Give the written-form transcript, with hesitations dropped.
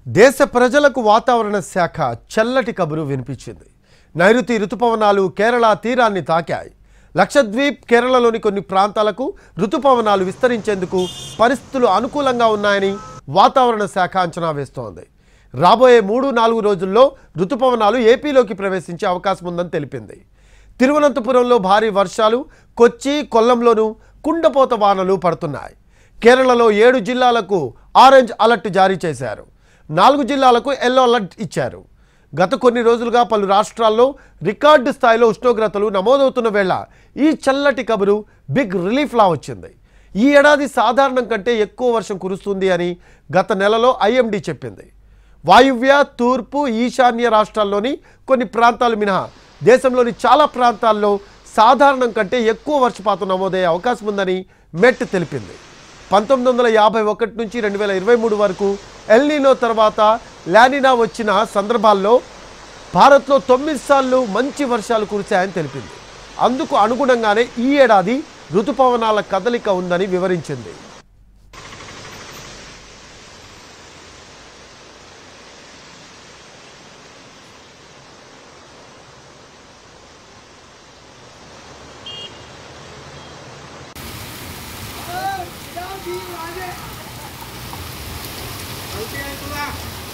దేశ ప్రజలకు వాతావరణ శాఖ చల్లటి కబురు వినిపించింది. నైరుతి ఋతుపవనాలు కేరళ తీరాన్ని తాకాయి. లక్షద్వీప్ కేరళలోని కొన్ని ప్రాంతాలకు ఋతుపవనాలు విస్తరించేందుకు పరిస్థితులు అనుకూలంగా ఉన్నాయని వాతావరణ శాఖ అంచనా వేస్తోంది. రాబోయే 3-4 రోజుల్లో ఋతుపవనాలు ఏపీలోకి ప్రవేశించే అవకాశం ఉందని తెలిపింది. తిరువనంతపురంలో భారీ వర్షాలు, కొచ్చి, కొల్లంలోనూ కుండపోత వానలు పడుతున్నాయి. కేరళలో 7 జిల్లాలకు ఆరెంజ్ అలర్ట్ జారీ చేశారు. 4 జిల్లాలకు ఎల్లో అలర్ట్ ఇచ్చారు. గత కొన్ని రోజులుగా పలు రాష్ట్రాల్లో రికార్డు స్థాయిలో ఉష్ణోగ్రతలు నమోదవుతున్న వేళ ఈ చల్లటి కబురు బిగ్ రిలీఫ్లా వచ్చింది. ఈ ఏడాది సాధారణం కంటే ఎక్కువ వర్షం కురుస్తుంది అని గత నెలలో ఐఎండీ చెప్పింది. వాయువ్య, తూర్పు, ఈశాన్య రాష్ట్రాల్లోని కొన్ని ప్రాంతాలు మినహా దేశంలోని చాలా ప్రాంతాల్లో సాధారణం కంటే ఎక్కువ వర్షపాతం నమోదయ్యే అవకాశం ఉందని మెట్ తెలిపింది. 1951 నుంచి 2023 వరకు ఎల్నినో తర్వాత లానినా వచ్చిన సందర్భాల్లో భారత్లో 9 సార్లు మంచి వర్షాలు కురిశాయని తెలిపింది. అందుకు అనుగుణంగానే ఈ ఏడాది ఋతుపవనాల కదలిక ఉందని వివరించింది. Okay,